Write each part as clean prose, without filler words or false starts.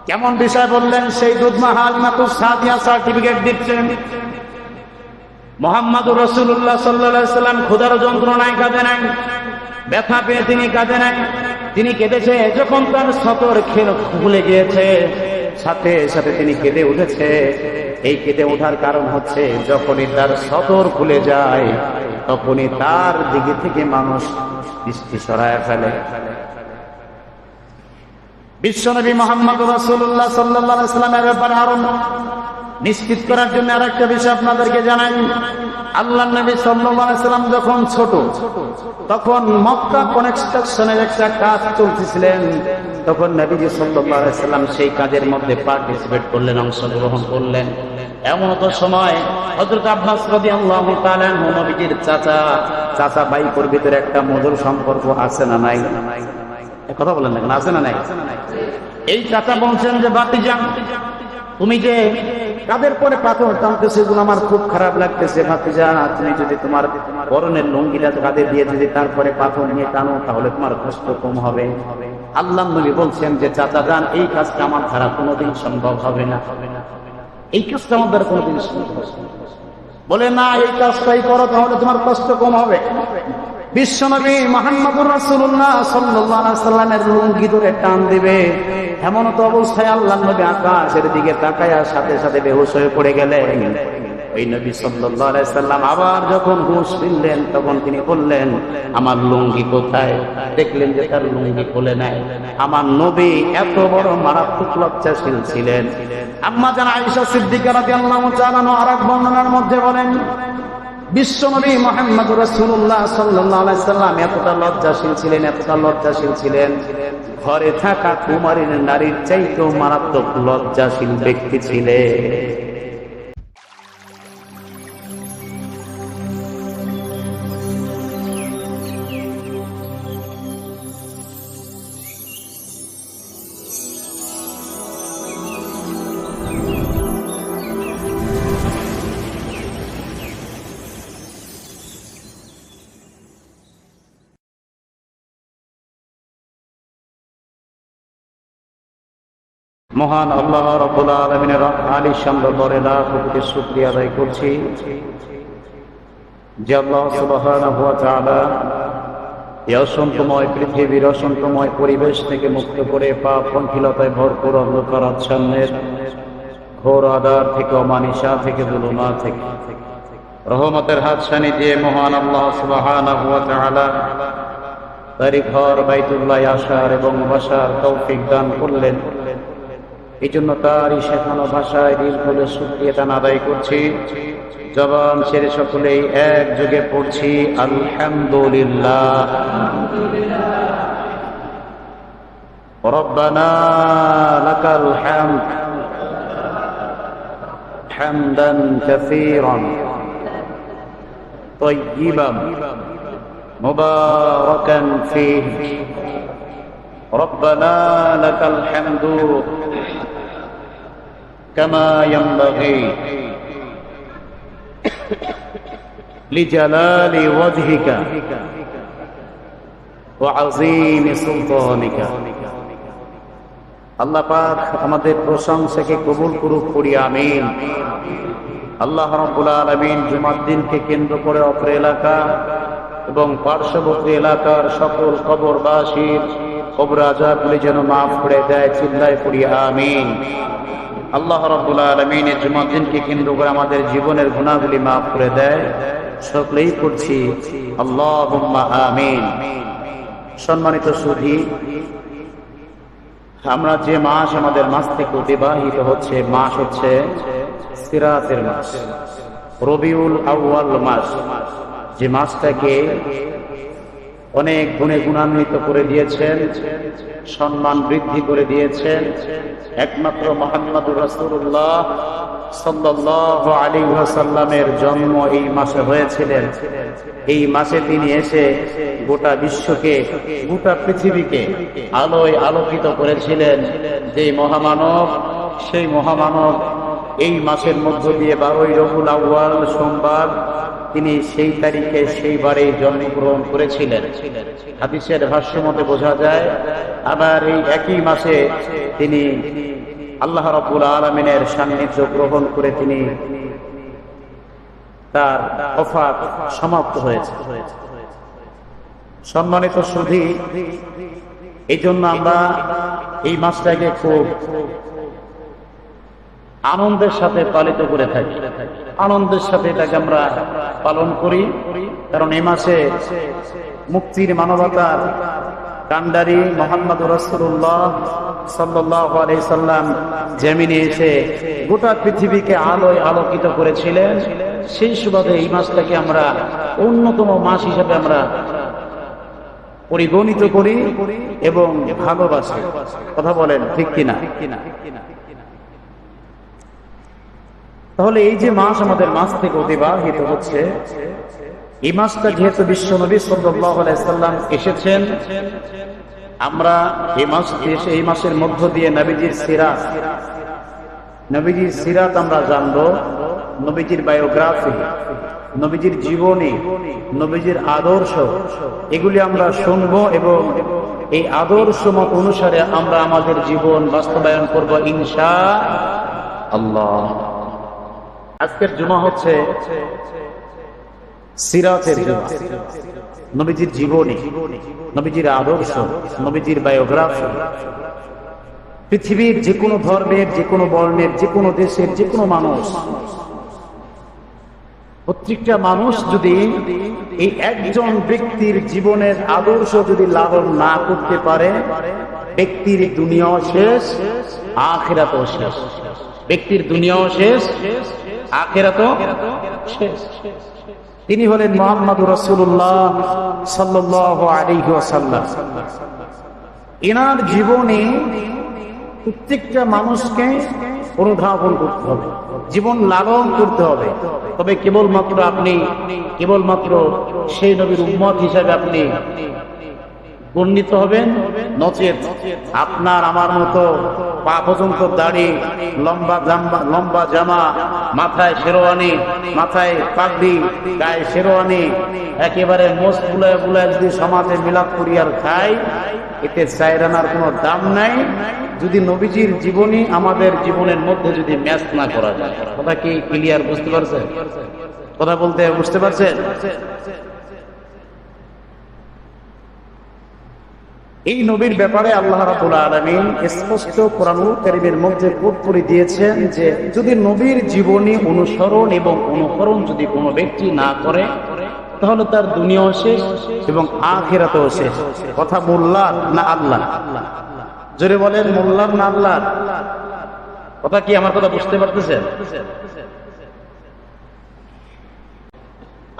কেমন বিষয় বললেন? সেই দুধমা হালিমাতুস সাদিয়া সার্টিফিকেট দিচ্ছেন। মুহাম্মদুর রাসূলুল্লাহ সাল্লাল্লাহু আলাইহি সাল্লাম ক্ষুধার যন্ত্রণায় কাঁদে নাই, ব্যথা পেয়ে তিনি কাঁদে নাই, তিনি কেঁদেছে যখন তার সতর খুলে গিয়েছে, সাথে সাথে তিনি কেঁদে উঠেছে। এই কেঁদে ওঠার কারণ হচ্ছে যখনই তার সতর খুলে যায় তখনই তার দিকে থেকে মানুষ দৃষ্টি সরায় ফেলে। বিশ্বনবী মুহাম্মদুর রাসূলুল্লাহ সাল্লাল্লাহু আলাইহি সাল্লামের ব্যাপারে আরো নিশ্চিত করার জন্য আরেকটা বিষয় আপনাদেরকে জানাই। আল্লাহর নবী সাল্লাল্লাহু আলাইহি সাল্লাম যখন ছোট, তখন মক্কা কনস্ট্রাকশনের একটা কাজ চলতেছিলেন, তখন নবীজি সাল্লাল্লাহু আলাইহি সাল্লাম সেই কাজের মধ্যে পার্টিসিপেট করলেন, অংশগ্রহণ করলেন। এমন তো সময় হযরত আব্বাস রাদিয়াল্লাহু তাআলা আনহু, নবীজির চাচা ভাইপোর ভিতরে একটা মধুর সম্পর্ক আছে না নাই? কথা বলেন না কেন, আছে না নাই? এই চাচা বলছেন যে ভাতিজা, তুমি যে কাদের পরে পাথর টানতেছে এগুলো আমার খুব খারাপ লাগতেছে। ভাতিজা, তুমি যদি তোমার পরনের লুঙ্গিটা কাঁধে দিয়ে যদি তারপরে পাথর নিয়ে টানো তাহলে তোমার কষ্ট কম হবে। আল্লাহর নবী বলছেন যে চাচা যান, এই কাজটা আমার দ্বারা কোনোদিন সম্ভব হবে না, এই কাজটা আমার দ্বারা কোনোদিন সম্ভব হবে না। বলে না, এই কাজটাই করো, তাহলে তোমার কষ্ট কম হবে। বিশ্বনবী মুহাম্মদুর রাসূলুল্লাহ সাল্লাল্লাহু আলাইহি সাল্লামের লুঙ্গি ধরে টান দিবে, এমন তো অবস্থায় আল্লাহর নবী আকাশের দিকে তাকায়া সাথে সাথে বেহুশ হয়ে পড়ে গেলেন। ওই নবী সাল্লাল্লাহু আলাইহি সাল্লাম আবার যখন হুঁশ ফিরলেন তখন তিনি বললেন, আমার লুঙ্গি কোথায়? দেখলেন যে তার লুঙ্গি খুলে নাই। আমার নবী এত বড় মারাত্মক লজ্জাশীল ছিলেন। আম্মা জান আয়েশা সিদ্দিকা রাদিয়াল্লাহু তাআলা আরেক বর্ণনার মধ্যে বলেন, বিশ্বনবী মুহাম্মদুর রাসূলুল্লাহ সাল্লাল্লাহু আলাইহি সাল্লাম এতটা লজ্জাশীল ছিলেন, ঘরে থাকা কুমারী নারীর চাইতেও মারাত্মক লজ্জাশীল ব্যক্তি ছিলেন। মহান আল্লাহ রাব্বুল আলামিনের আলিশান দরবারে লাখ কোটি শুকরিয়া আদায় করছি যে আল্লাহ সুবহানাহু ওয়া তাআলা এই অসংখ্যময় পৃথিবীর অসংখ্যময় পরিবেশ থেকে মুক্ত করে পাপ পঙ্কিলতায় ভরপুর অন্ধকার আচ্ছন্নের ঘোর আঁধার থেকে, অমানিসা থেকে, জুলুমাত থেকে রহমতের হাতছানি দিয়ে মহান আল্লাহ সুবহানাহু ওয়া তাআলা তারই ঘর বাইতুল্লাহ আসার এবং বসার তৌফিক দান করলেন। এই জন্য তারই শেখানো ভাষায় দিল খুলে শুকরিয়া আদায় করছি। জবান ছেড়ে সকলেই একযোগে পড়ছি আলহামদুলিল্লাহ। রব্বানা লাকাল হামদ হামদান কাসীরান তাইয়িবান মুবারাকান ফীহি। রব্বানা লাকাল হামদু كما ينبغي لجلال وجهك وعظيم سلطانك। আল্লাহ পাক আমাদের প্রশংসাকে কবুল করুক, পড়ি আমিন। আল্লাহ রাব্বুল আলামিন জুমার দিনকে কেন্দ্র করে অত্র এলাকা এবং পার্শ্ববর্তী এলাকার সকল কবরবাসীর কবর আযাবগুলি যেন মাফ করে দেয়, চিল্লায় পড়ি আমিন। আল্লাহ রাব্বুল আলামিন এই জুমার দিনকে কেন্দ্র করে আমাদের জীবনের গুনাহগুলি মাফ করে দেয়, সকলেই পড়ছি আল্লাহুম্মা আমিন। সম্মানিত সুধী, আমরা যে মাস আমাদের মাস থেকে অতিবাহিত হচ্ছে, মাস হচ্ছে সিরাতের মাস, রবিউল আউয়াল মাস, যে মাসটাকে অনেক গুণে গুণান্বিত করে দিয়েছেন, সম্মান বৃদ্ধি করে দিয়েছেন একমাত্র মুহাম্মদুর রাসূলুল্লাহ সাল্লাল্লাহু আলাইহি ওয়াসাল্লামের জন্ম এই মাসে হয়েছিলেন। এই মাসে তিনি এসে গোটা বিশ্বকে, গোটা পৃথিবীকে আলোয় আলোকিত করেছিলেন। যে মহামানব, সেই মহামানব এই মাসের মধ্য দিয়ে 12ই রবিউল আউয়াল সোমবার তিনি সেই তারিখে সেইবারে জন্মগ্রহণ করেছিলেন। হাদিসের ভাষ্য মতে বোঝা যায়, আবার এই একই মাসে তিনি আল্লাহ রাব্বুল আলামিনের সান্নিধ্য গ্রহণ করে তিনি তার ওফাত সমাপ্ত হয়েছে। সম্মানিত সুধী, এই জন্য আমরা এই মাসটাকে খুব আনন্দের সাথে পালিত করে থাকি, আনন্দের সাথে এটাকে আমরা পালন করি। কারণ এই মাসে মুক্তির মানবতার কান্ডারি মুহাম্মদুর রাসূলুল্লাহ সাল্লাল্লাহু আলাইহি সাল্লাম জমিনে এসে গোটা পৃথিবীকে আলোয় আলোকিত করেছিলেন। সেই সুবাদে এই মাসটাকে আমরা অন্যতম মাস হিসেবে আমরা পরিগণিত করি এবং ভালোবাসি। কথা বলেন ঠিক কিনা? তাহলে এই যে মাস আমাদের মাস থেকে অতিবাহিত হচ্ছে, এই মাসটা যেহেতু বিশ্ব নবী সাল্লাল্লাহু আলাইহি সাল্লাম এসেছেন, আমরা এই মাসের মধ্য দিয়ে নবীজির সিরাত আমরা জানবো, নবীজির বায়োগ্রাফি, নবীজির জীবনী, নবীজির আদর্শ, এগুলি আমরা শুনবো এবং এই আদর্শ মত অনুসারে আমরা আমাদের জীবন বাস্তবায়ন করব ইনশাআল্লাহ। আজকের জুমা হচ্ছে সিরাতের জুমা, নবীজির জীবনী, নবীজির আদর্শ, নবীজির বায়োগ্রাফি। পৃথিবীর যে কোনো ধর্মের, যে কোনো বর্ণের, যে কোনো দেশের, যে কোনো মানুষ, প্রত্যেকটা মানুষ যদি এই একজন ব্যক্তির জীবনের আদর্শ যদি লালন না করতে পারে, ব্যক্তির দুনিয়াও শেষ, আখিরাতও শেষ। ব্যক্তির দুনিয়াও শেষ, আখিরাতও শেষ। তিনি হলেন মুহাম্মদুর রাসূলুল্লাহ সাল্লাল্লাহু আলাইহি ওয়াসাল্লাম। এনার জীবনে প্রত্যেকটা মানুষকে অনুধাবন করতে হবে, জীবন লালন করতে হবে। তবে কেবলমাত্র সেই নবীর উম্মত হিসাবে আপনি বর্ণিত হবেন, নচেত আপনার আমার মতো পা পর্যন্ত দাড়ি, লম্বা জামা, মাথায় শেরওয়ানি, মাথায় পাগড়ি, গায়ে শেরওয়ানি, একেবারে মোষ বুলায় বুলায় যদি সমাজে মিলাদ করি আর খাই, এতে চাইরানার কোনো দাম নাই, যদি নবীজির জীবনী আমাদের জীবনের মধ্যে যদি ম্যাচ না করা যায়। কথা কি ক্লিয়ার? বুঝতে পারছেন? কথা বলতে বুঝতে পারছেন? এই নবীর ব্যাপারে আল্লাহ রাব্বুল আলামিন স্পষ্ট কোরআনুল কারীমের মধ্যে কোট করে দিয়েছেন যে যদি নবীর জীবনী অনুসরণ এবং অনুকরণ যদি কোনো ব্যক্তি না করে, তাহলে তার দুনিয়াও শেষ এবং আখিরাতও শেষ। কথা মোল্লার না আল্লাহ? জোরে বলেন, মোল্লার না আল্লাহ? কথা কি আমার কথা বুঝতে পারতেছেন?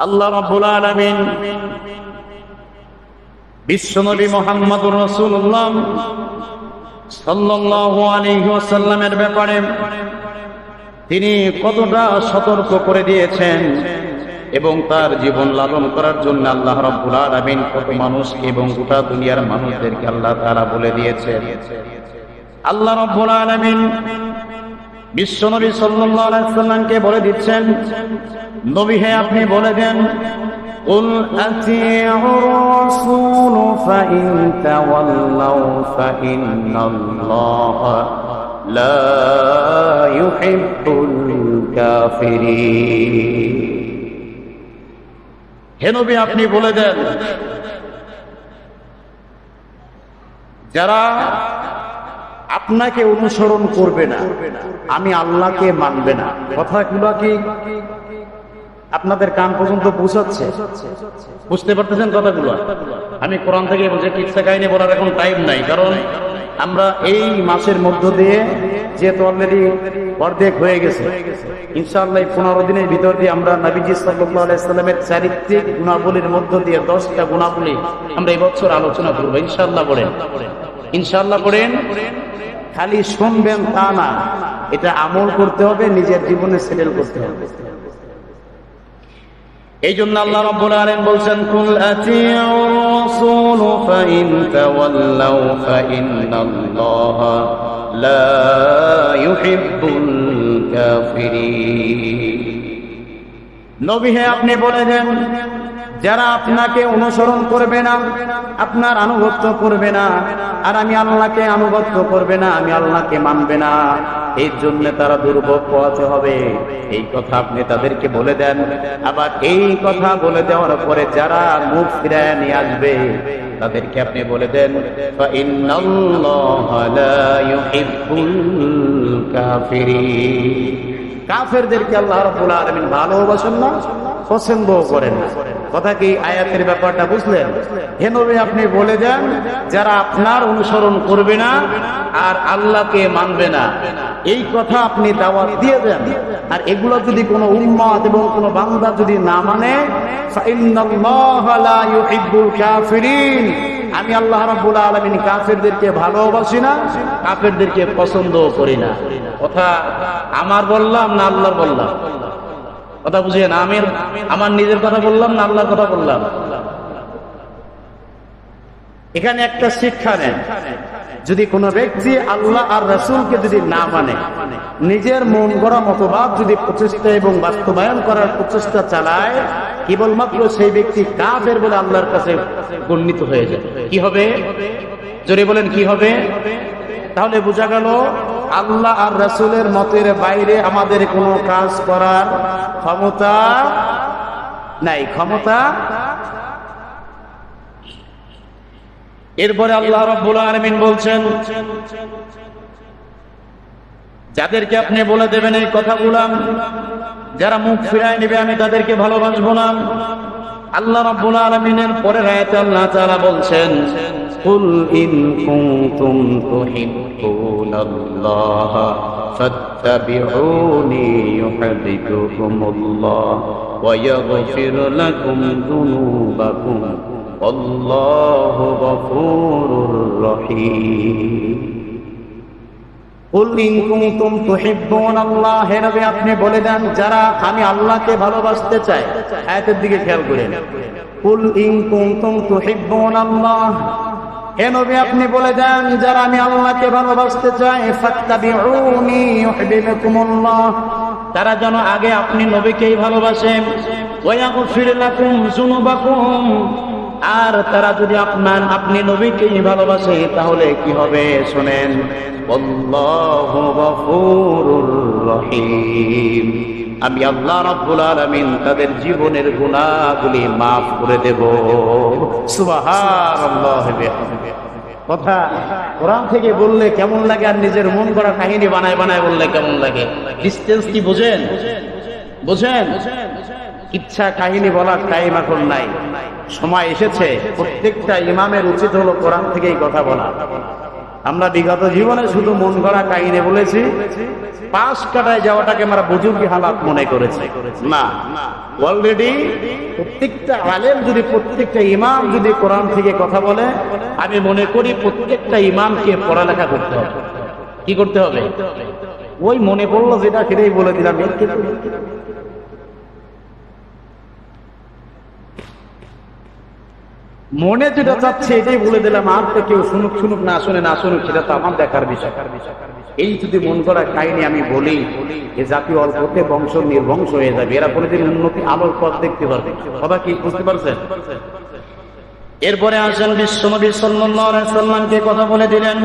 আল্লাহ রাব্বুল আলামিন বিশ্বনবী মুহাম্মদুর রাসূলুল্লাহ সাল্লাল্লাহু আলাইহি ওয়াসাল্লামের ব্যাপারে তিনি কতটা সতর্ক করে দিয়েছেন এবং তার জীবন লালন করার জন্য আল্লাহ রাব্বুল আলামিন কত মানুষ এবং গোটা দুনিয়ার মানুষদেরকে আল্লাহ তাআলা বলে দিয়েছেন। আল্লাহ রাব্বুল আলামিন বিশ্বনবী সাল্লাল্লাহু আলাইহি ওয়াসাল্লামকে বলে দিচ্ছেন, নবী হে আপনি বলে দেন, কুল আতিউর রাসূল ফাইন তাওয়াল্লাউ ফাইন্নাল্লাহা লা ইউহিব্বুল কাফিরিন। হে নবী আপনি বলে দেন, যারা আপনাকে অনুসরণ করবে না, আমি আল্লাহকে মানবে না। কথাগুলো কি আপনাদের কান পর্যন্ত পৌঁছাচ্ছে? বুঝতে পারতেছেন কথাগুলো? আমি কোরআন থেকে বলছি, কিচ্ছা কাহিনী বলার এখন টাইম নাই, কারণ আমরা এই মাসের মধ্য দিয়ে যেহেতু অলরেডি অর্ধেক হয়ে গেছে, ইনশাআল্লাহ 15 দিনের ভিতর দিয়ে আমরা নবীজি সাল্লাল্লাহু আলাইহি সাল্লামের চারিত্রিক গুণাবলীর মধ্য দিয়ে 10টা গুণাবলী আমরা এই বছর আলোচনা করব। ইনশাআল্লাহ পড়েন, ইনশাআল্লাহ পড়েন। খালি শুনবেন তা না, এটা আমল করতে হবে, নিজের জীবনে সেটেল করতে হবে। এই জন্য আল্লাহ রাব্বুল আলামিন বলছেন, কুল আতিউর রাসূল ফাইন তাওয়াল্লাউ ফাইন্নাল্লাহা লা ইউহিব্বুল কাফিরিন। নবী হে আপনি বলে দেন, যারা আপনাকে অনুসরণ করবে না, আপনার আনুগত্য করবে না, আর আমি আল্লাহকে আনুগত্য করবে না, আমি আল্লাহকে মানবে না, এই জন্য তারা দুর্ভোগ পোহাতে হবে। এই কথা আপনি তাদেরকে বলে দেন। আবার এই কথা বলে দেওয়ার পরে যারা মুখ ফিরায় নিয়ে আসবে তাদেরকে আপনি বলে দেন, ফাইন্নাল্লাহা লা ইউহিব্বুল কাফিরিন। কাফেরদেরকে আল্লাহ রাব্বুল আলামিন ভালোবাসেন না, পছন্দ করেন না। কথা কি আয়াতের ব্যাপারটা বুঝলেন? হে নবী, আপনি বলে দেন যারা আপনার অনুসরণ করবে না আর আল্লাহকে মানবে না, এই কথা আপনি দাওয়াত দিয়ে দেন। আর এগুলো যদি কোনো উম্মত এবং কোনো বান্দা যদি না মানে, ফাইন্নাল্লাহা লা ইউহিব্বুল কাফিরিন, আমি আল্লাহ রাব্বুল আলামিন কাফেরদেরকে ভালোবাসি না, কাফেরদেরকে পছন্দ করি না। কথা আমার বললাম না আল্লাহর বললাম? কথা বুঝিয়ে না, আমি আমার নিজের কথা বললাম না আল্লাহর কথা বললাম? এখানে একটা শিক্ষা নেন, যদি কোনো ব্যক্তি আল্লাহ আর রাসূলকে যদি না মানে, নিজের মন গড়া মতবাদ যদি প্রচেষ্টা এবং বাস্তবায়ন করার প্রচেষ্টা চালায়, কেবলমাত্র সেই ব্যক্তি কাফের বলে আল্লাহর কাছে গণ্যিত হয়ে যায়। কি হবে? জোরে বলেন, কি হবে? তাহলে বোঝা গেল আল্লাহ আর রাসূলের মতের বাইরে আমাদের কোনো কাজ করার ক্ষমতা নাই, ক্ষমতা। এরপরে আল্লাহ রাব্বুল আলামিন বলছেন, যাদেরকে আপনি বলে দেবেন এই কথাগুলো, যারা মুখ ফিরায় নেবে আমি তাদেরকে ভালোবাসবো না। আল্লাহ রাব্বুল আলামিনের পরের আয়াতে আল্লাহ তাআলা বলছেন, কুল ইন কুনতুম তুহিব্বুনাল্লাহ ফাত্তাবিউনি ইউহিব্বুকুমুল্লাহ ওয়া ইয়াগফির লাকুম যুনুবাকুম আল্লাহু গফুরুর রহিম। কুল ইন কুনতুম তুহিব্বুনাল্লাহ, হে নবী আপনি বলে দেন যারা আমি আল্লাহকে ভালোবাসতে চাই। আয়াতের দিকে খেয়াল করেন, কুল ইন কুনতুম তুহিব্বুনাল্লাহ, হে নবী আপনি বলে দেন যারা আমি আল্লাহকে ভালোবাসতে চাই, ফাত্তাবিউনি ইউহিব্বুকুমুল্লাহ, তারা যেন আগে আপনি নবীকেই ভালোবাসেন, ওয়া ইয়াগফির লাকুম যুনুবাকুম, আর তারা যদি আপনি নবীকেই ভালোবাসে তাহলে কি হবে শুনেন, আল্লাহু গফুরুর রহিম, আমি আল্লাহ রাব্বুল আলামিন তাদের জীবনের গুনাহগুলি maaf করে দেব। সুবহানাল্লাহ। কথা কোরআন থেকে বললে কেমন লাগে, আর নিজের মন গড়া কাহিনী বানায় বানায় বললে কেমন লাগে? ডিসটেন্স কি বোঝেন? বোঝেন? ইচ্ছা কাহিনী বলার টাইম এখন নাই, সময় এসেছে প্রত্যেকটা ইমামের উচিত হলো কোরআন থেকেই কথা বলা। আমরা বিগত জীবনে শুধু মন গড়া কাহিনী বলেছি, পাশ কাটায় যাওয়াটাকে আমরা বুজুর্গি হালাত মনে করেছি। না, অলরেডি প্রত্যেকটা আলেম যদি, প্রত্যেকটা ইমাম যদি কোরআন থেকে কথা বলে, আমি মনে করি প্রত্যেকটা ইমামকে পড়ালেখা করতে হবে। কি করতে হবে? ওই মনে পড়লো যেটা সেটাই বলে দিলাম। মনে যেটা চাচ্ছে এটাই বলে দিলাম, আর তো কেউ শুনুক শুনুক না শুনে না শুনুক সেটা তো আমার দেখার বিষয়। এই যদি মন করা কাহিনী আমি বলি, এ জাতীয় অল্পতে বংশ নির্বংশ হয়ে যাবে, এরা কোনোদিন উন্নতি আলোর পথ দেখতে পারবে। কথা কি বুঝতে পারছেন? এরপরে আসেন বিশ্বনবী সাল্লাল্লাহু আলাইহি সাল্লামকে কথা বলে দিলেন,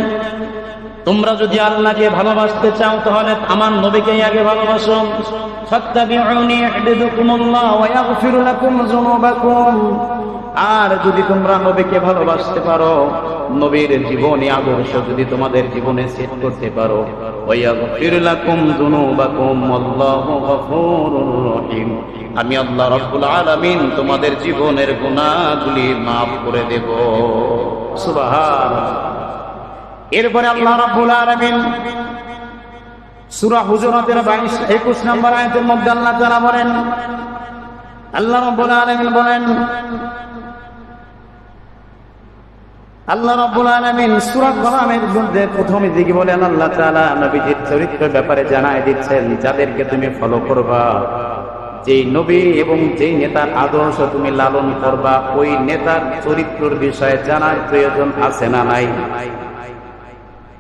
তোমরা যদি আল্লাহকে ভালোবাসতে চাও তাহলে আমার নবীকেই আগে ভালোবাসো। ফাত্তাবিউনি ইউহিব্বুকুমুল্লাহ ওয়া ইয়াগফির লাকুম যুনুবাকুম, আর যদি তোমরা নবীকে ভালোবাসতে পারো, নবীর জীবনী আদর্শ যদি তোমাদের জীবনে সেট করতে পারো, ওয়া ইয়াগফির লাকুম যুনুবাকুম আল্লাহু গফুরুর রহিম, আমি আল্লাহ রাব্বুল আলামিন তোমাদের জীবনের গুনাহগুলি maaf করে দেব। সুবহানাল্লাহ। এরপরে আল্লাহ রাব্বুল আলামিন সূরা হুজুরাতের 22-21 নম্বর আয়াতের মধ্যে আল্লাহ তাআলা বলেন, আল্লাহ রাব্বুল আলামিন বলেন, আল্লাহ রাব্বুল আলামিন সূরা কালামের মধ্যে প্রথমে দিকে বলেন, আল্লাহ তাআলা নবীজির চরিত্রের ব্যাপারে জানায় দিচ্ছেন, যাদেরকে তুমি ফলো করবা, যেই নবী এবং যেই নেতার আদর্শ তুমি লালন করবা, ওই নেতার চরিত্রের বিষয়ে জানার প্রয়োজন আছে না নাই?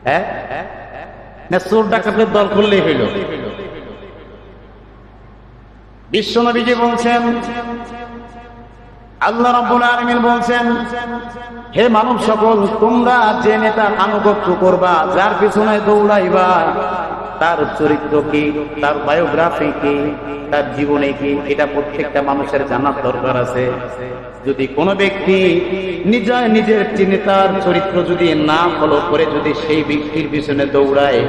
হ্যাঁ, না চোর ডাকাতের দল করলেই হইল? বিশ্বনবীজি বলছেন, আল্লাহ রাব্বুল আলামিন বলছেন, হে মানব সকল, তোমরা যে নেতার আনুগত্য করবা, যার পিছনে দৌড়াইবা, তার চরিত্র কি, তার বায়োগ্রাফি কি, তার জীবনে কি, এটা প্রত্যেকটা মানুষের জানার দরকার আছে। যদি কোনো ব্যক্তি নিজের নেতার চরিত্র যদি না ফলো করে যদি সেই ব্যক্তির পিছনে দৌড়ায়,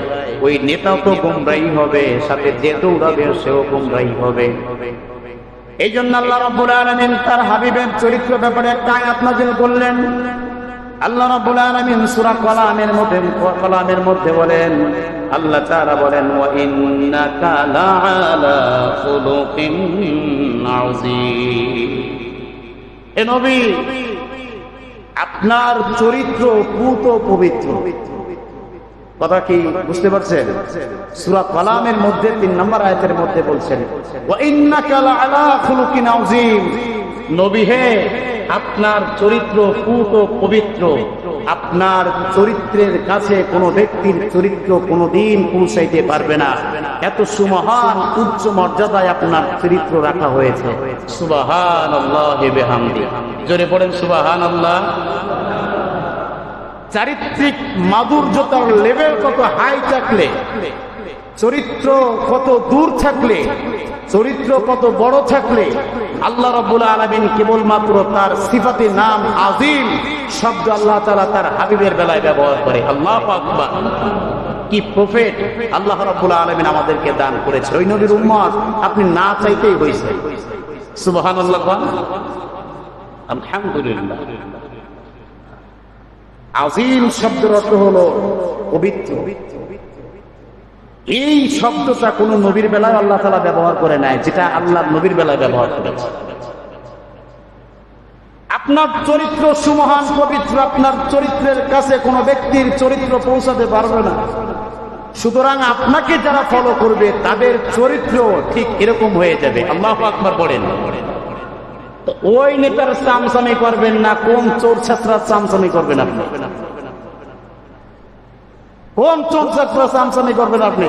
ওই নেতাও তো গোমরাহী হবে, সাথে যে দৌড়াবে সেও গোমরাহী হবে। এই জন্য আল্লাহ রাব্বুল আলামিন তার হাবিবের চরিত্র ব্যাপারে একটা আয়াত নাযিল করলেন। আল্লাহ রাব্বুল আলামিন সূরা কলামের মধ্যে বলেন, আল্লাহ তাআলা বলেন, ওয়া ইন্নাকা লাআলা খুলুকিন আযীম। এ নবী, আপনার চরিত্র পুত পবিত্র। কথা কি বুঝতে পারছেন? সূরা কলামের মধ্যে 3 নম্বর আয়াতের মধ্যে বলছেন, ওয়া ইন্নাকা লাআলা খুলুকিন আযীম। নবী হে, আপনার চরিত্র পুত পবিত্র। আপনার চরিত্রের কাছে কোনো ব্যক্তির চরিত্র কোনোদিন পৌঁছাইতে পারবে না। এত সুমহান উচ্চ মর্যাদায় আপনার চরিত্র রাখা হয়েছে। সুবহানাল্লাহি বিহামদি। জোরে পড়েন সুবহানাল্লাহ। চারিত্রিক মাধুর্যতার লেভেল কত হাই থাকলে, চরিত্র কত দূর থাকলে, চরিত্র কত বড় থাকলে আল্লাহ রাব্বুল আলামিন কেবলমাত্র তার সিফাতে নাম আযীম শব্দ আল্লাহ তাআলা তার হাবিবের বেলায় ব্যবহার করে। আল্লাহু আকবার। কি প্রফেট আল্লাহ রাব্বুল আলামিন আমাদেরকে দান করেছে। ওই নবীর উম্মত আপনি না চাইতেই হয়েছে। সুবহানাল্লাহ। আলহামদুলিল্লাহ। আযীম শব্দের অর্থ হলো পবিত্র। এই শব্দটা কোন নবীর বেলায় আল্লাহ তাআলা ব্যবহার করে নাই, যেটা আল্লাহর নবীর বেলায় ব্যবহার করেছে। আপনার চরিত্র সুমহান পবিত্র, আপনার চরিত্রের কাছে কোনো ব্যক্তির চরিত্র পৌঁছাতে পারবে না। সুতরাং আপনাকে যারা ফলো করবে তাদের চরিত্র ঠিক এরকম হয়ে যাবে। আল্লাহু আকবার বলেন। তো ওই নেতার চামচামি করবেন না, কোন চোর ছাত্রার চামচামি করবেন আপনি? কোন চোর ছাত্রার চামচামি করবেন আপনি?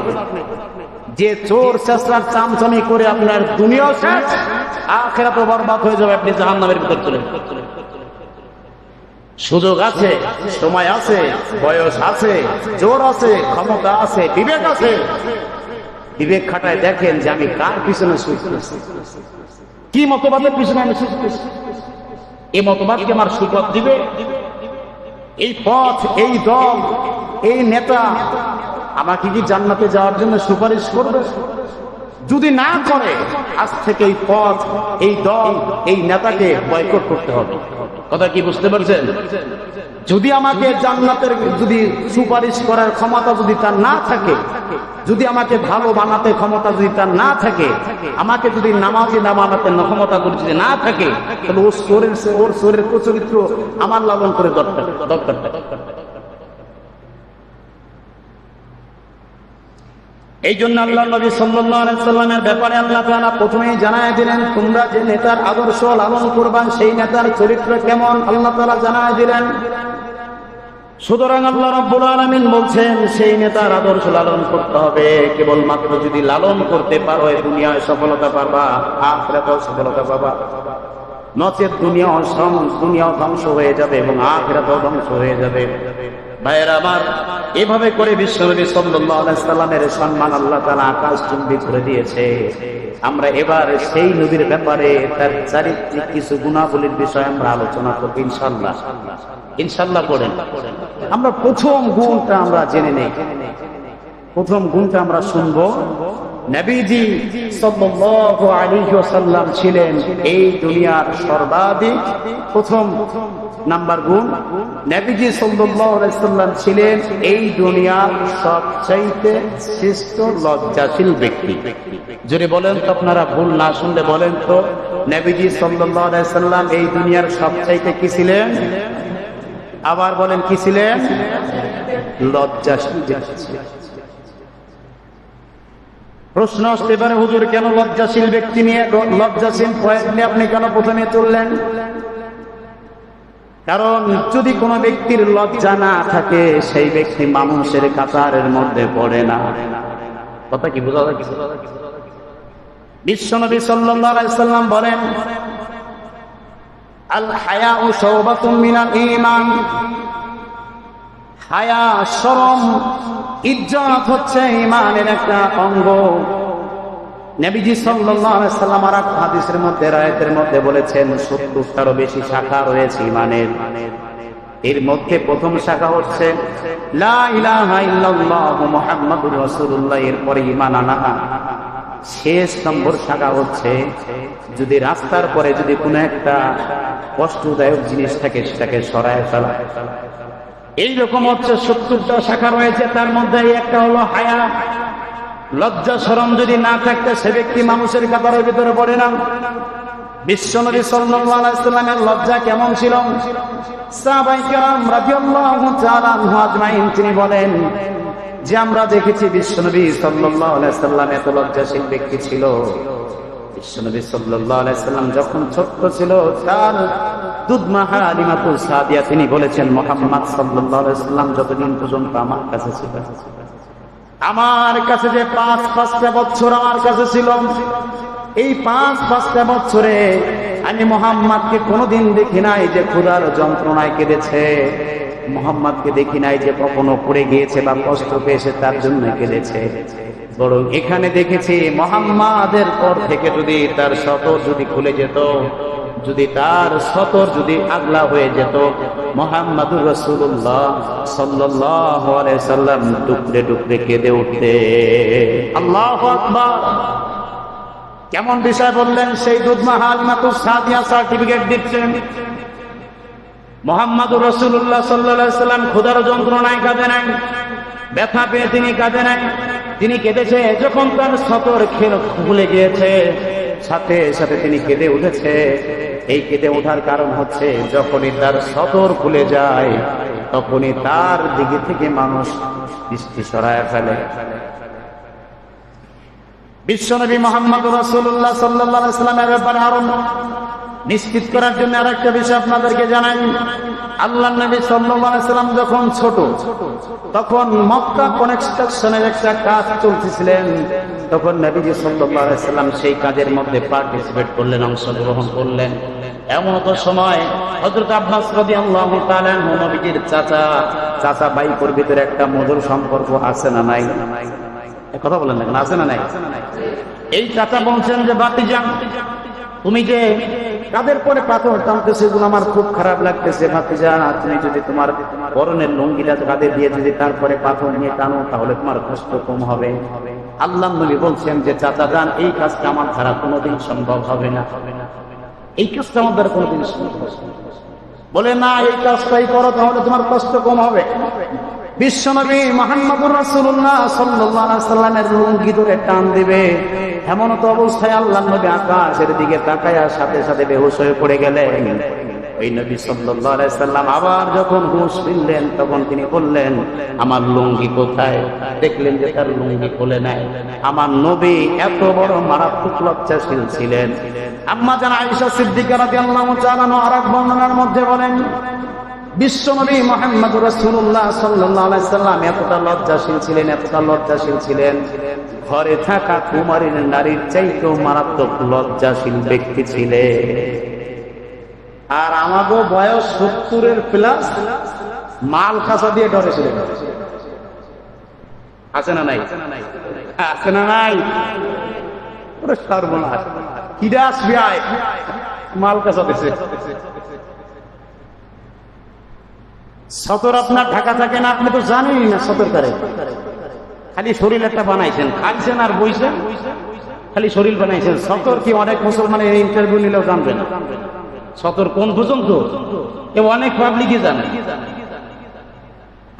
যে চোর ছাত্রার চামচামি করে আপনার দুনিয়াও শেষ, আখিরাতও বরবাদ হয়ে যাবে, আপনি জাহান্নামের ভিতর চলে যাবেন। সুযোগ আছে, সময় আছে, বয়স আছে, জোর আছে, ক্ষমতা আছে, বিবেক আছে। বিবেক খাটায় দেখেন যে আমি কার পিছনে ছুটতেছি, কি মতবাদের পিছনে আমি ছুটতেছি। এই মতবাদকে আমার সুপথ দিবে? এই পথ, এই দল, এই নেতা আমাকে কি জান্নাতে যাওয়ার জন্য সুপারিশ করবে? যদি না করে, আজ থেকে এই পথ, এই দল, এই নেতাকে বয়কট করতে হবে। কথা কি বুঝতে পারছেন? যদি আমাকে জান্নাতের যদি সুপারিশ করার ক্ষমতা যদি তার না থাকে, যদি আমাকে ভালো বানাতে ক্ষমতা যদি তার না থাকে, আমাকে যদি নামাজি না বানাতে ক্ষমতা যদি না থাকে, তাহলে ওর শরীরের চরিত্র আমার লালন করে দরকার। এই জন্য আল্লাহ নবী সাল্লাল্লাহু আলাইহি সাল্লামের ব্যাপারে আল্লাহ তাআলা প্রথমেই জানায় দিলেন, তোমরা যে নেতার আদর্শ লালন করবা সেই নেতার চরিত্র কেমন আল্লাহ তাআলা জানায় দিলেন। সুতরাং আল্লাহ রাব্বুল আলামিন বলছেন, সেই নেতার আদর্শ লালন করতে হবে। কেবলমাত্র যদি লালন করতে পারো, এই দুনিয়ায় সফলতা পাবা, আখিরাতেও সফলতা পাবা। নচেত দুনিয়াও ধ্বংস হয়ে যাবে এবং আখিরাতেও ধ্বংস হয়ে যাবে। ভাইয়েরা আমার, এভাবে করে বিশ্বনবী সাল্লাল্লাহু আলাইহি সাল্লামের সম্মান আল্লাহ তাআলা আকাশচুম্বী করে দিয়েছে। আমরা এবার সেই নবীর ব্যাপারে তার চারিত্রিক কিছু গুণাবলীর বিষয়ে আমরা আলোচনা করব ইনশাআল্লাহ। ইনশাআল্লাহ করেন। আমরা প্রথম গুণটা আমরা জেনে নেই। প্রথম গুণটা আমরা শুনবো। নবীজি সাল্লাল্লাহু আলাইহি ওয়াসাল্লাম ছিলেন এই দুনিয়ার সর্বাধিক, প্রথম নাম্বার গুণ, নবীজি সাল্লাল্লাহু আলাইহি ওয়াসাল্লাম ছিলেন এই দুনিয়ার সবচাইতে শ্রেষ্ঠ লজ্জাশীল ব্যক্তি। যদি বলেন তো, আপনারা ভুল না শুনলে বলেন তো, নবীজি সাল্লাল্লাহু আলাইহি ওয়াসাল্লাম এই দুনিয়ার সবচাইতে কি ছিলেন? আবার বলেন, কি ছিলেন? লজ্জাশীল ব্যক্তি ছিলেন। প্রশ্ন আসতে পারে, হুজুর কেন লজ্জাশীল ব্যক্তি নিয়ে, লজ্জাশীল পয়েন্ট নিয়ে আপনি কেন প্রথমে তুললেন? কারণ যদি কোনো ব্যক্তির লজ্জা না থাকে, সেই ব্যক্তি মানুষের কাতারের মধ্যে পড়ে না। কথা কি বোঝা যায়? বিশ্বনবী সাল্লাল্লাহু আলাইহি সাল্লাম বলেন, আল হায়াউ শাওবাতুম মিনাল ঈমান। হায়া, শরম, ইজ্জত হচ্ছে ঈমানের একটা অঙ্গ। নবীজি সাল্লাল্লাহু আলাইহি সাল্লাম আর এক হাদিসের মধ্যে, রায়াতের মধ্যে বলেছেন 70টারও বেশি শাখা রয়েছে ঈমানের। এর মধ্যে প্রথম শাখা হচ্ছে লা ইলাহা ইল্লাল্লাহু মুহাম্মাদুর রাসূলুল্লাহ, এরপরে ঈমান আনা। শেষ নম্বর শাখা হচ্ছে যদি রাস্তার পরে যদি কোনো একটা কষ্টদায়ক জিনিস থাকে সেটাকে সরায় ফেলা। এইরকম হচ্ছে 70টা শাখা রয়েছে। তার মধ্যে একটা হলো হায়া। লজ্জা শরম যদি না থাকতে সে ব্যক্তি মানুষের কাতারের ভিতরে পড়ে না। বিশ্বনবী সাল্লাল্লাহু আলাইহি ওয়াসাল্লামের লজ্জা কেমন ছিল? সাহাবায়ে কেরাম রাদিয়াল্লাহু তাআলা আনহুম আজমাইন তিনি বলেন যে আমরা দেখেছি বিশ্বনবী সাল্লাল্লাহু আলাইহি ওয়াসাল্লাম এত লজ্জাশীল ব্যক্তি ছিল। বিশ্বনবী সাল্লাল্লাহু আলাইহি ওয়াসাল্লাম যখন ছোট্ট ছিল তার দুধমা হালিমাতুস সাদিয়া তিনি বলেছেন মুহাম্মদ সাল্লাল্লাহু আলাইহি ওয়াসাল্লাম যতদিন পর্যন্ত আমার কাছে ছিল, আমার কাছে যে 5-5টা বছর আমার কাছে ছিল, এই 5-5টা বছরে আমি মুহাম্মদকে কোনোদিন দেখি নাই যে ক্ষুধার যন্ত্রণায় কেঁদেছে। মুহাম্মদকে দেখি নাই যে কখনো পড়ে গিয়েছে বা কষ্ট পেয়েছে তার জন্য কেঁদেছে। বরং এখানে দেখেছি মুহাম্মাদের পর থেকে যদি তার সতর যদি খুলে যেত, যদি তার সতর যদি আগলা হয়ে যেত, মুহাম্মাদুর রাসূলুল্লাহ সাল্লাল্লাহু আলাইহি সাল্লাম টুকরে টুকরে কেঁদে উঠতে। আল্লাহু আকবার। কেমন বিষয় বললেন? সেই দুধমা হালিমাতুস সাদিয়া সার্টিফিকেট দিচ্ছেন মুহাম্মাদুর রাসূলুল্লাহ সাল্লাল্লাহু আলাইহি সাল্লাম ক্ষুধার যন্ত্রণায় কাঁদে নাই, ব্যথা পেয়ে তিনি কাঁদে নাই, তিনি কেঁদেছে যখন তার সতর খুলে গিয়েছে, সাথে সাথে তিনি কেঁদে উঠেছে। এই কেঁদে ওঠার কারণ হচ্ছে যখনই তার সতর খুলে যায় তখনই তার দিকে থেকে মানুষ দৃষ্টি সরায় ফেলে। বিশ্বনবী মুহাম্মদ রাসূলুল্লাহ সাল্লাল্লাহু আলাইহি ওয়াসাল্লামের ব্যাপারে আরো নিশ্চিত করার জন্য আরেকটা বিষয় আপনাদেরকে জানাই। আল্লাহর নবী সাল্লাল্লাহু আলাইহি ওয়াসাল্লাম যখন ছোট, তখন মক্কা কনস্ট্রাকশনের একটা কাজ চলতেছিলেন। তখন নবীজি সাল্লাল্লাহু আলাইহি ওয়াসাল্লাম সেই কাজের মধ্যে পার্টিসিপেট করলেন, অংশগ্রহণ করলেন। এমন তো সময় হযরত আব্বাস রাদিয়াল্লাহু তাআলা আনহু নবীজির চাচা ভাইপোর ভিতরে একটা মধুর সম্পর্ক আছে না নাই? কথা বলেন না, আছে না নাই? এই চাচা বলছেন যে ভাতিজা, তুমি যে কাদের পরে পাথর টানতেছে এগুলো আমার খুব খারাপ লাগতেছে। ভাতিজা, তুমি যদি তোমার পরনের লুঙ্গিটা কাঁধে দিয়ে যদি তারপরে পাথর নিয়ে টানো তাহলে তোমার কষ্ট কম হবে। আল্লাহর নবী বলছেন যে চাচা যান, এই কাজটা আমার দ্বারা কোনোদিন সম্ভব হবে না, এই কাজটা আমার দ্বারা কোনোদিন সম্ভব হবে না। বলে না, এই কাজটাই করো তাহলে তোমার কষ্ট কম হবে। বিশ্বনবী মুহাম্মদুর রাসূলুল্লাহ সাল্লাল্লাহু আলাইহি ওয়াসাল্লামের লুঙ্গি ধরে টান দিবে, এমন তো অবস্থায় আল্লাহর নবী আকাশের দিকে তাকায়া সাথে সাথে বেহুশ হয়ে পড়ে গেলেন। ওই নবী সাল্লাল্লাহু আলাইহি ওয়াসাল্লাম আবার যখন হুঁশ ফিরলেন তখন তিনি বললেন, আমার লুঙ্গি কোথায়? দেখলেন যে তার লুঙ্গি খুলে নাই। আমার নবী এত বড় মারাত্মক লজ্জাশীল ছিলেন। আম্মা জান আয়েশা সিদ্দিকা রাদিয়াল্লাহু তাআলা আরেক বর্ণনার মধ্যে বলেন, বিশ্বনবী মুহাম্মদ রাসূলুল্লাহ সাল্লাল্লাহু আলাইহি ওয়াসাল্লাম এতটা লজ্জাশীল ছিলেন, এতটা লজ্জাশীল ছিলেন, ঘরে থাকা কুমারী নারীর চাইতেও মারাত্মক লজ্জাশীল ব্যক্তি ছিলেন। আর আমাগো বয়স 70-এর প্লাস, মাল কাঁচা দিয়ে ডরেছিলেন। আছে না নাই? আছে না নাই? ওরে সর্বনাশ, কিরা আসবে আয় মাল কাঁচা দিছে। সতর আপনার ঢাকা থাকে না, আপনি তো জানেনই না সতর করে। খালি শরীর একটা বানাইছেন, খাইছেন আর বইছেন, খালি শরীর বানাইছেন। সতর কি অনেক মুসলমানের ইন্টারভিউ নিলেও জানবেন সতর কোন পর্যন্ত, কেউ অনেক পাবলিকই জানে।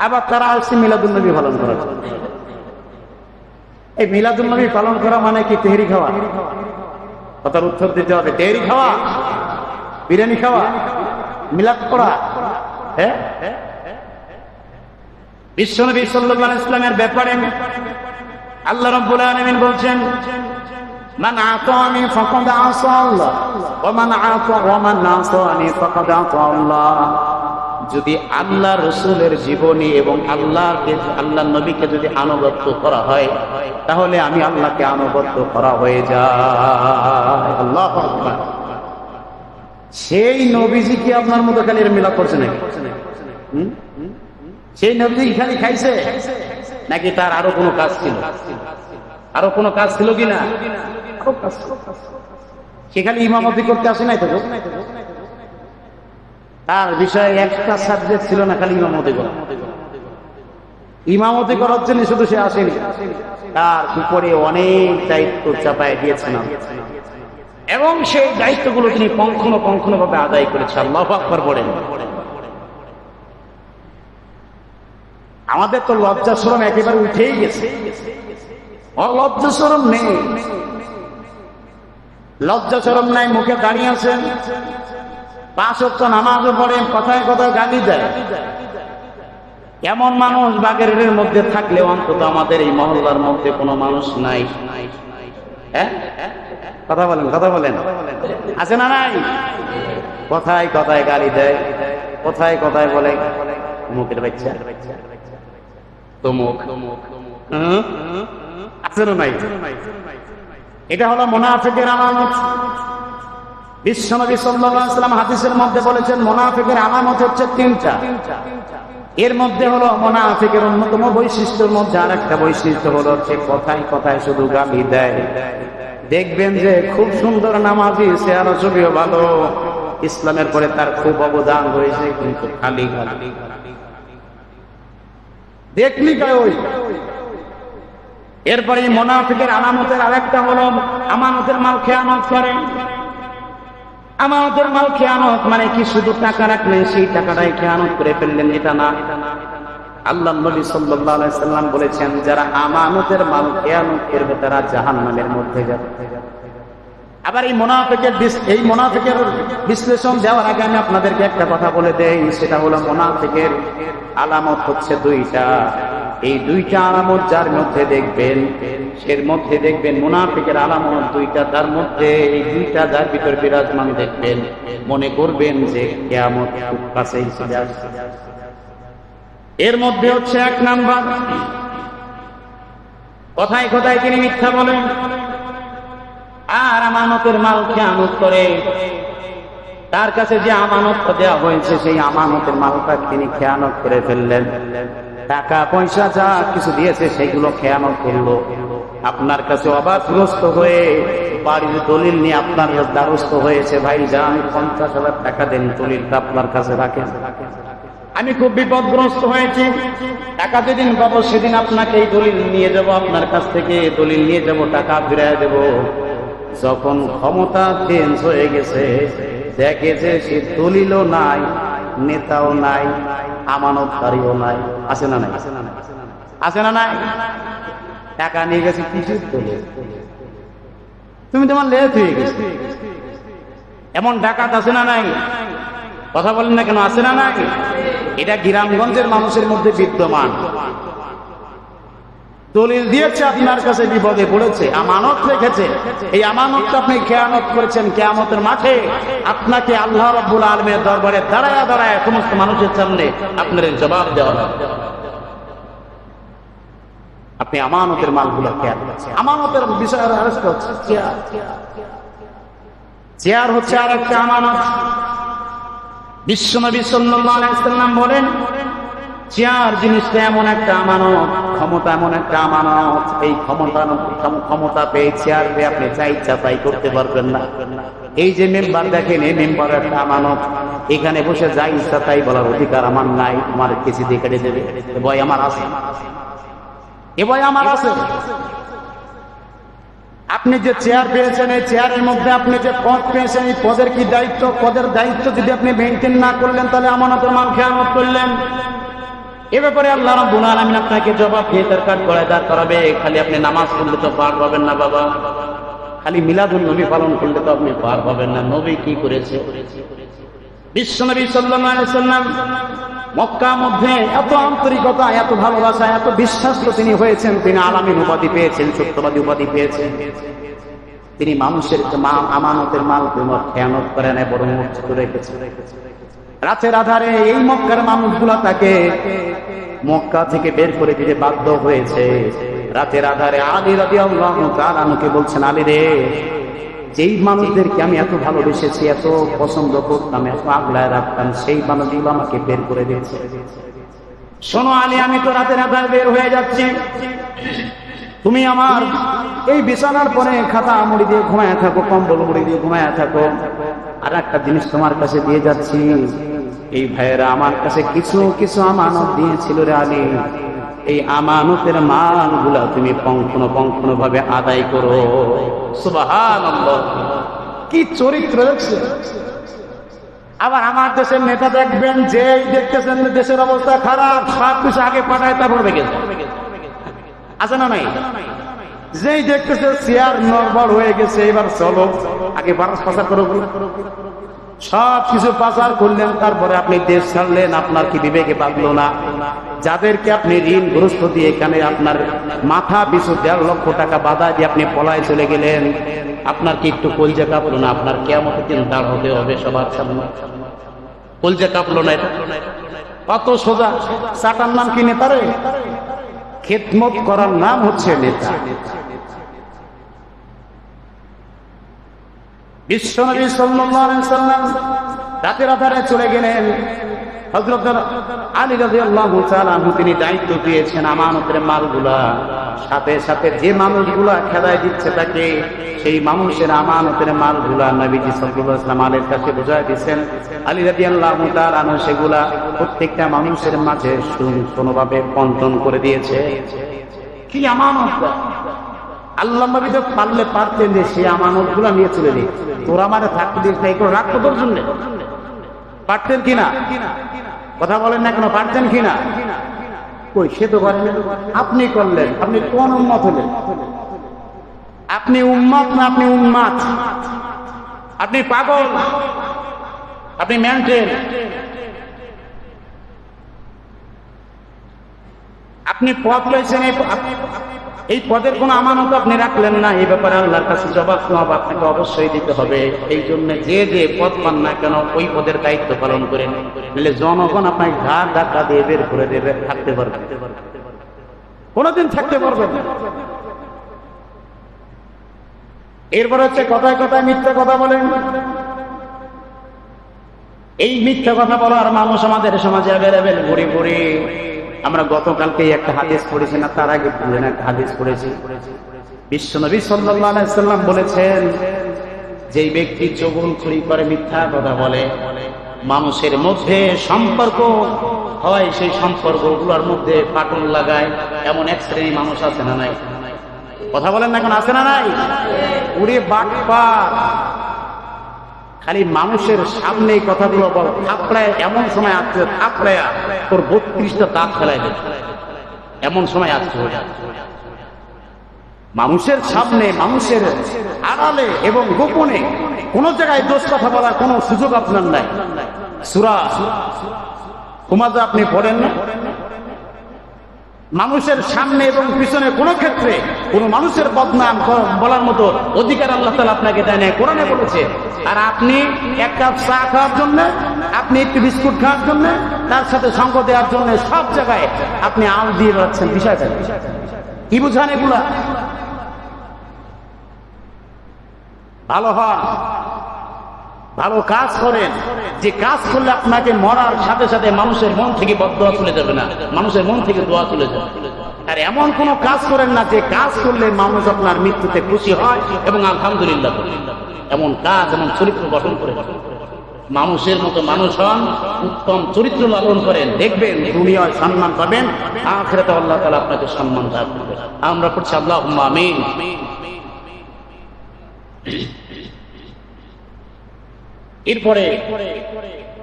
আবার তারা আসছে মিলাদুন্নবী পালন করার জন্য। এই মিলাদুন্নবী পালন করা মানে কি তেহরি খাওয়া? কথার উত্তর দিতে হবে। তেহরি খাওয়া, বিরিয়ানি খাওয়া, মিলাদ করা? হ্যাঁ, বিশ্বনবী সাল্লাল্লাহু আলাইহি ওয়াসাল্লামের ব্যাপারে আল্লাহ রাব্বুল আলামিন বলছেন, মান আতানি ফাকাদ আসা আল্লাহ ওয়া মান আসানি ফাকাদ আতা আল্লাহ। যদি আল্লাহ রাসূলের জীবনী এবং আল্লাহর নবীকে যদি আনুগত্য করা হয় তাহলে আমি আল্লাহকে আনুগত্য করা হয়ে যায়। আল্লাহু আকবার। সেই নবীজি কি আপনার মতো খালি এর মিলাদ করছে নাকি? সেই নবীজি খালি খাইছে নাকি তার আরো কোনো কাজ ছিল? আরো কোনো কাজ ছিল কিনা? সে খালি ইমামতি করতে আসে নাই তো, তার বিষয়ে একটা সাবজেক্ট ছিল না, খালি ইমামতি করা। ইমামতি করার জন্য শুধু সে আসেনি, তার উপরে অনেক দায়িত্ব চাপায় দিয়েছেন এবং সেই দায়িত্বগুলো তিনি কখনো ভাবে আদায় করেছেন। আল্লাহু আকবার বলেন। আমাদের তো লজ্জা শরম একেবারে উঠেই গেছে, লজ্জা শরম নেই, লজ্জা শরম নাই, মুখে দাঁড়িয়ে আছেন, 5 ওয়াক্ত নামাজও পড়ে, কথায় কথায় গালি দেয়। এমন মানুষ বাগেরহাটের মধ্যে থাকলে অন্তত আমাদের এই মহল্লার মধ্যে কোনো মানুষ নাই। হ্যাঁ, কথা বলেন, আছে না নাই? কথায় কথায় গালি দেয়, কথায় কথায় বলে মুখের বাচ্চা তমুক, আছে না নাই? এটা হলো মুনাফিকের আলামত। বিশ্বনবী সাল্লাল্লাহু আলাইহি ওয়াসাল্লাম হাদিসের মধ্যে বলেছেন মুনাফিকের আলামত হচ্ছে 3টা। এর মধ্যে হলো মুনাফিকের অন্যতম বৈশিষ্ট্যের মধ্যে আরেকটা বৈশিষ্ট্য হলো সে কথায় কথায় শুধু গালি দেয়। দেখবেন যে খুব সুন্দর নামাজি, চেহারা ছবিও ভালো, ইসলামের পরে তার খুব অবদান হয়েছে, কিন্তু খালি গালি দেখলি গায় ওই। এরপরে মুনাফিকের আলামতের আরেকটা হলো আমানতের মাল খেয়ানত করে। আমানতের মাল খেয়ানত মানে কি? শুধু টাকা রাখলেন, সেই টাকাটাই খেয়ানত করে ফেললেন, এটা না। আল্লাহর নবী সাল্লাল্লাহু আলাইহি সাল্লাম বলেছেন যারা আমানতের মাল খেয়ানত করবে তারা জাহান্নামের মধ্যে যাবে। আবার এই মুনাফিকের বিশ্লেষণ দেওয়ার আগে আমি আপনাদেরকে একটা কথা বলে দেই, সেটা হলো মুনাফিকের আলামত হচ্ছে 2টা। এই 2টা আলামত যার মধ্যে দেখবেন, এর মধ্যে দেখবেন মুনাফিকের আলামত 2টা, তার মধ্যে এই 2টা যার ভিতর বিরাজমান দেখবেন, মনে করবেন যে কিয়ামত খুব কাছেই চলে আসছে। এর মধ্যে হচ্ছে 1 নাম্বার, কথায় কথায় তিনি মিথ্যা বলেন আর আমানতের মাল খেয়ানত করে। তার কাছে যে আমানত দেওয়া হয়েছে সেই আমানতের মালটা তিনি খেয়ানত করে ফেললেন। টাকা পয়সা যা কিছু দিয়েছে সেগুলো খেয়ানত করলো। আপনার কাছে অবাকগ্রস্ত হয়ে বাড়ির দলিল নিয়ে আপনার দ্বারস্থ হয়েছে, ভাই যান 50,000 টাকা দেন, দলিলটা আপনার কাছে রাখেন, আমি খুব বিপদগ্রস্ত হয়েছি, টাকা যেদিন পাবো সেদিন আপনাকে এই দলিল নিয়ে যাব, আপনার কাছ থেকে দলিল নিয়ে যাব, টাকা ফিরিয়ে দেব। যখন ক্ষমতা চেঞ্জ হয়ে গেছে, দেখেছে সে দলিলও নাই, নেতাও নাই, আমানতকারীও নাই। আছে না নাই? আছে না নাই? টাকা নিয়ে গেছে কিছু দলিল, তুমি তোমার লেট হয়ে গেছে। এমন ডাকাত আছে না নাই? কথা বলেন না কেন? আছে না নাই? এটা গ্রামগঞ্জের মানুষের মধ্যে বিদ্যমান। দলিল দিয়েছে, আপনার কাছে বিপদে পড়েছে, আমানত রেখেছে, এই আমানতটা আপনি খেয়ানত করেছেন। কিয়ামতের মাঠে আপনাকে আল্লাহ রাব্বুল আলামিনের দরবারে দাঁড়ায় দাঁড়ায় সমস্ত মানুষের সামনে আপনার জবাব দেওয়া হবে। আপনি আমানতের মালগুলো খেয়াল করেছেন। আমানতের বিষয় আরেকটা হচ্ছে চেয়ার। চেয়ার হচ্ছে আরেকটা আমানত। বিশ্বনবী সাল্লাল্লাহু আলাইহি ওয়াসাল্লাম বলেন চেয়ার জিনিসটা এমন একটা আমানত, ক্ষমতা এমন একটা আমানত, এই ক্ষমতা পেয়ে চেয়ার পেয়ে আপনি যা ইচ্ছা তাই করতে পারবেন না। এই যে মেম্বার দেখেন, এই মেম্বার একটা আমানত, এখানে বসে যা ইচ্ছা তাই বলার অধিকার আমার নাই, আমার কিছু দিয়ে কেটে দেবে, ভয় আমার আছে, এ ভয় আমার আছে। আপনি যে চেয়ার পেয়েছেন, এই চেয়ারের মধ্যে আপনি যে পদ পেয়েছেন, এই পদের কি দায়িত্ব? পদের দায়িত্ব যদি আপনি মেইনটেইন না করলেন তাহলে আমানতের মাল খেয়ানত করলেন। এ ব্যাপারে আল্লাহ রাব্বুল আলামিন আপনাকে জবাব দিয়ে তার কাঠ গড়ায় দাঁড় করাবে। খালি আপনি নামাজ পড়লে তো পার পাবেন না বাবা, খালি মিলাদুন নবী পালন করলে তো আপনি পার পাবেন না। নবী কি করেছে? বিশ্বনবী সাল্লাল্লাহু আলাইহি ওয়াসাল্লাম মক্কা মধ্যে এত আন্তরিকতা, এত ভালোবাসা, এত বিশ্বাস তিনি হয়েছেন, তিনি আলামিন উপাধি পেয়েছেন, সত্যবাদী উপাধি পেয়েছেন। তিনি মানুষের আমানতের মাল কোনো খেয়ানত করে না, বরং মজবুত রেখেছেন। রাতের আধারে এই মক্কার মানুষগুলা তাকে মক্কা থেকে বের করে দিতে বাধ্য হয়েছে। রাতের আধারে আলী রাদিয়াল্লাহু তাআলা আনহুকে বলছেন, আলী রে, যেই মানুষদেরকে আমি এত ভালোবেসেছি, এত পছন্দ করতাম, এত আগলায় রাখতাম, সেই মানুষগুলো আমাকে বের করে দিয়েছে। শোনো আলী, আমি তো রাতে রাতে বের হয়ে যাচ্ছি, তুমি আমার এই বিছানার পরে খাতা মুড়ি দিয়ে ঘুমায় থাকো, কম্বল মুড়ি দিয়ে ঘুমায় থাকো। আর একটা জিনিস তোমার কাছে দিয়ে যাচ্ছি, এই ভাইয়েরা আমার কাছে কিছু কিছু আমানত দিয়েছিল রে আলী, এই আমানতের মালগুলা তুমি পঙ্খানো ভাবে আদায় করো। সুবহানাল্লাহ, কি চরিত্র দেখছেন। আবার আমার দেশের নেতা দেখবেন, যে দেখতেছেন দেশের অবস্থা খারাপ, সব কিছু আগে পাঠায় তারপর গেছে, আছে না নাই? যেই দেখতেছে চেয়ার নড়বড় হয়ে গেছে, এবার চলো আগে পাচার করো, সব কিছু পাচার করলেন, তারপরে আপনি দেশ ছাড়লেন। আপনার কি বিবেকে বাঁধলো না? যাদেরকে আপনি ঋণগ্রস্ত দিয়ে এখানে আপনার মাথা পিছু 1.5 লক্ষ টাকা বাধা দিয়ে আপনি পলায় চলে গেলেন, আপনার কি একটু কলজা কাঁপলো না? আপনার কিয়ামতের দিন দাঁড় হতে হবে সবার সামনে, কলজা কাঁপলো না? এটা কত সোজা। চাটার নাম কি নেতারে? খেদমত করার নাম হচ্ছে নেতা। বিশ্বনবী সাল্লাল্লাহু আলাইহি ওয়াসাল্লাম রাতের আধারে চলে গেলেন। হযরত আলী রাদিয়াল্লাহু তাআলা আনহু তিনি দায়িত্ব দিয়েছেন আমানতের মালগুলা, সাথে সাথে যে মানুষগুলা খেদায় দিচ্ছে তাকে সেই মানুষের আমানতের মালগুলা নবীজি সাল্লাল্লাহু আলাইহি ওয়াসাল্লাম আলীর কাছে বুঝায় দিয়েছেন। আলী রাদিয়াল্লাহু তাআলা আনহু সেগুলা প্রত্যেকটা মানুষের মাঝে সুন্দরভাবে বন্টন করে দিয়েছে। কি আমানত! আল্লাহ নবী তো পারলে পারতেন যে সে আমানত গুলা নিয়ে চলে দিই, তোরা মানে থাকতে দিস না, এগুলো রাখতো তোর জন্য। পারতেন কিনা? কথা বলেন না কেন? পারতেন কিনা? কই, সে তো করেন। আপনি করলেন। আপনি কোন উম্মত হলেন? আপনি উম্মত না, আপনি উন্মাদ, আপনি পাগল, আপনি মেন্টেল। আপনি পদ পেয়েছেন, এই পদের কোন আমানত আপনি রাখলেন না। এই ব্যাপারে আল্লাহর কাছে জবাব আপনাকে অবশ্যই দিতে হবে। এই জন্য যে যে পদ পান না কেন ওই পদের দায়িত্ব পালন করেন, নাহলে জনগণ আপনাকে ঘাড় ধাক্কা দিয়ে বের করে দেবে। থাকতে পারবেন? কোনদিন থাকতে পারবেন না। এরপর হচ্ছে কথায় কথায় মিথ্যা কথা বলেন। এই মিথ্যা কথা বলার মানুষ আমাদের সমাজে অ্যাভেলেবেল ঘুরে ঘুরে। আমরা গতকালকে একটা হাদিস পড়েছি না, তার আগে একটা হাদিস পড়েছি। বিশ্বনবী সাল্লাল্লাহু আলাইহি ওয়াসাল্লাম বলেছেন, যেই ব্যক্তি চুগলখড়ি করে, মিথ্যা কথা বলে, মানুষের মধ্যে সম্পর্ক হয়, সেই সম্পর্কগুলোর মধ্যে ফাটল লাগায়, এমন এক শ্রেণী মানুষ আছে না নাই? কথা বলেন না, এখন আছে না নাই? উড়ে বাটপার, খালি মানুষের সামনে কথাগুলো বল, থাপড়ায় এমন সময় আসছে, থাপড়ায় তোর 32টা দাঁত ফেলাই দেবে, এমন সময় আসছে। মানুষের সামনে, মানুষের আড়ালে এবং গোপনে কোন জায়গায় দোষ কথা বলার কোন সুযোগ আপনার নাই। সূরা হুমাযা আপনি পড়েন না? মানুষের সামনে এবং পিছনে কোন ক্ষেত্রে কোন মানুষের বদনাম বলার মতো অধিকার আল্লাহ তাআলা আপনাকে দেয় না, কোরআনে বলেছে। আর আপনি এক কাপ চা খাওয়ার জন্য, আপনি একটু বিস্কুট খাওয়ার জন্য, তার সাথে সঙ্গ দেওয়ার জন্য সব জায়গায় আপনি আল দিয়ে বেড়াচ্ছেন। বিষয়টা কি বুঝান? এগুলা ভালো হন, ভালো কাজ করেন। যে কাজ করলে আপনাকে মরার সাথে সাথে মানুষের মন থেকে বদদোয়া চলে যাবে না, মানুষের মন থেকে দোয়া চলে যাবে। আর এমন কোন কাজ করেন না যে কাজ করলে মানুষ আপনার মৃত্যুতে খুশি হয় এবং আলহামদুলিল্লাহ বলে। এমন কাজ, এমন চরিত্র গঠন করে মানুষের মতো মানুষ হন, উত্তম চরিত্র লালন করেন, দেখবেন দুনিয়ায় সম্মান পাবেন, আখিরাতে আল্লাহ তাআলা আপনাকে সম্মান দান করবেন। আমরা পড়ছি আল্লাহুম্মা আমিন। এরপরে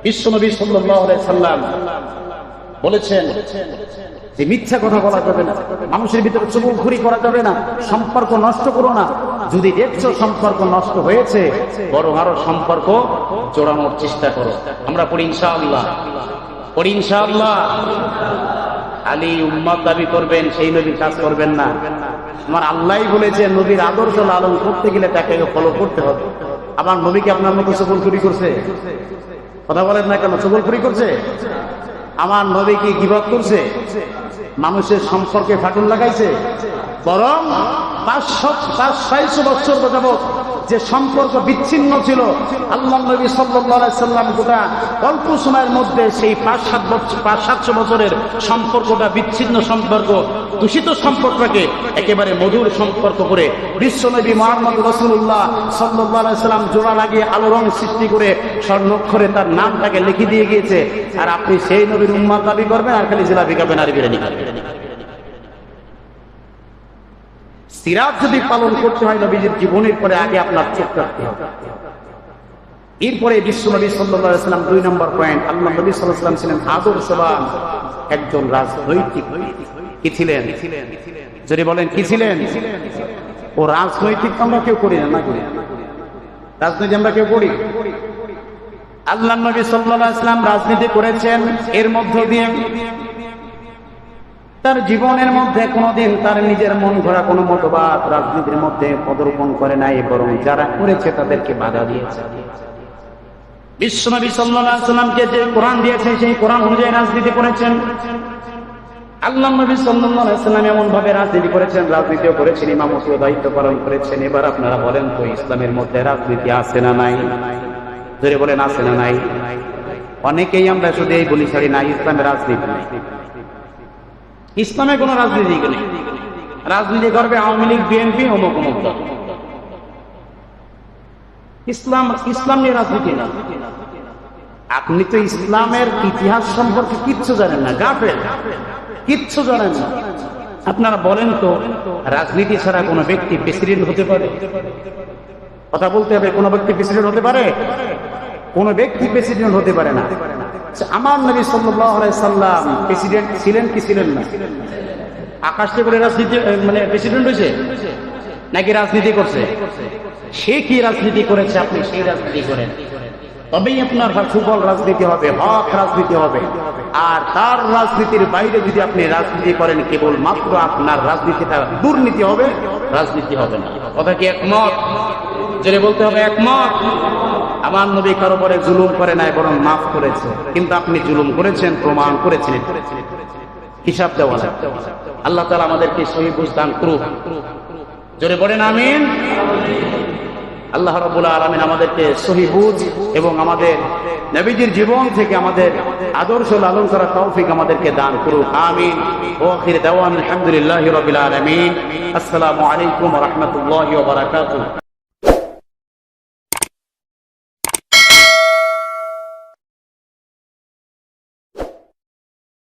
বিশ্বনবী সাল্লাল্লাহু আলাইহি সাল্লাম বলেছেন যে মিথ্যা কথা বলা যাবে না, মানুষের ভিতরে চুগলখড়ি করা যাবে না, সম্পর্ক নষ্ট করো না। যদি দেখছো সম্পর্ক নষ্ট হয়েছে, বরং আরো সম্পর্ক জোড়ানোর চেষ্টা করো। আমরা পড়ি ইনশাআল্লাহ, পড়ি ইনশাআল্লাহ। আলী উম্মত দাবি করবেন, সেই নবীর কাজ করবেন না। আমার আল্লাহই বলেছে নবীর আদর্শ লালন করতে গেলে তাকে ফলো করতে হবে। আমার নবীকে আপনার মতো চুগলখড়ি করছে? কথা বলেন না কেন? চুগলখড়ি করছে? আমার নবী কি গীবত করছে? মানুষের সম্পর্কে ফাটল লাগাইছে? বরং 500-600 বছর যাবত যে সম্পর্ক বিচ্ছিন্ন ছিল, আল্লাহ নবী সাল্লাল্লাহু আলাইহি সাল্লাম গোটা অল্প সময়ের মধ্যে সেই 500-700 বছরের সম্পর্কটা, বিচ্ছিন্ন সম্পর্ক, দূষিত সম্পর্ককে একেবারে মধুর সম্পর্ক করে বিশ্বনবী মুহাম্মদ রাসূলুল্লাহ সাল্লাল্লাহু আলাইহি সাল্লাম জোড়া লাগিয়ে আলো রং সৃষ্টি করে স্বর্ণাক্ষরে তার নামটাকে লিখে দিয়ে গিয়েছে। আর আপনি সেই নবীর উম্মত দাবি করবেন আর খালি জিলাপি খাবেন আর বিরিয়ানি খাবেন। সিরাত যদি পালন করতে হয় নবীজির জীবনের পরে আগে আপনার চোখ রাখতে হবে। এরপরে বিশ্বনবী সাল্লাল্লাহু আলাইহি সাল্লাম 2 নম্বর পয়েন্ট, আল্লাহ নবী সাল্লাল্লাহু আলাইহি সাল্লাম ছিলেন আদর্শবান একজন রাজনৈতিক। কি ছিলেন? যদি বলেন কি ছিলেন? ও রাজনৈতিক আমরা কেউ করি না, রাজনীতি আমরা কেউ করি? আল্লাহ নবী সাল্লাল্লাহু আলাইহি সাল্লাম রাজনীতি করেছেন, এর মধ্য দিয়ে তার জীবনের মধ্যে কোনোদিন তার নিজের মন গড়া কোনো মতবাদ রাজনীতির মধ্যে পদার্পণ করে নাই, বরং যারা করেছে তাদেরকে বাধা দিয়েছে। বিশ্বনবী সাল্লাল্লাহু আলাইহি সাল্লামকে যে কোরআন দিয়েছে সেই কোরআন অনুযায়ী রাজনীতি করেছেন। আল্লাহ নবী সাল্লাল্লাহু আলাইহি সাল্লাম এমন ভাবে রাজনীতি করেছেন, রাজনীতিও করেছেন, ইমামতিও দায়িত্ব পালন করেছেন। এবার আপনারা বলেন তো ইসলামের মধ্যে রাজনীতি আছে না নাই? যদি বলেন আছে না নাই? অনেকেই আমরা শুধু এই বলি ছাড়ি না, ইসলামের রাজনীতি নাই, ইসলামে কোনো রাজনীতি নেই। রাজনীতি করবে আওয়ামী লীগ, বিএনপি, অমুক অমুক দল। ইসলাম নিয়ে রাজনীতি না। আপনি তো ইসলামের ইতিহাস সম্পর্কে কিচ্ছু জানেন না, গাফেল, কিচ্ছু জানেন না। আপনারা বলেন তো রাজনীতি ছাড়া কোনো ব্যক্তি প্রেসিডেন্ট হতে পারে? কথা বলতে হবে, কোন ব্যক্তি প্রেসিডেন্ট হতে পারে? কোন ব্যক্তি প্রেসিডেন্ট হতে পারে না। আমার নবী সাল্লাল্লাহু আলাইহি সাল্লাম প্রেসিডেন্ট ছিলেন কি ছিলেন না? আকাশ থেকে রাজনীতি মানে প্রেসিডেন্ট হয়েছে নাকি রাজনীতি করছে? সে কি রাজনীতি করেছে, আপনি সেই রাজনীতি করেন, তবেই আপনার সুফল রাজনীতি হবে, হক রাজনীতি হবে। আর তার রাজনীতির বাইরে যদি আপনি রাজনীতি করেন, কেবল মাত্র আপনার রাজনীতিটা দুর্নীতি হবে, রাজনীতি হবে না। কথা কি একমত? জেনে বলতে হবে একমত। আমার নবী কারো পরে জুলুম করে নাই, বরং মাফ করেছে। কিন্তু আপনি জুলুম করেছেন, প্রমাণ করেছেন, হিসাব দেওয়া লাগবে। আল্লাহ তাআলা আমাদেরকে সহি বুঝ দান করুক। জোরে বলেন আমিন। আল্লাহ রাব্বুল আলামিন আমাদেরকে সহি বুঝ এবং আমাদের নবীজির জীবন থেকে আমাদের আদর্শ লালন করার তৌফিক আমাদেরকে দান করুক, আমিন। ওয়া আখির দাওয়ানা আলহামদুলিল্লাহি রাব্বিল আলামিন। আসসালামু আলাইকুম ওয়া রাহমাতুল্লাহি ওয়া বারাকাতুহু।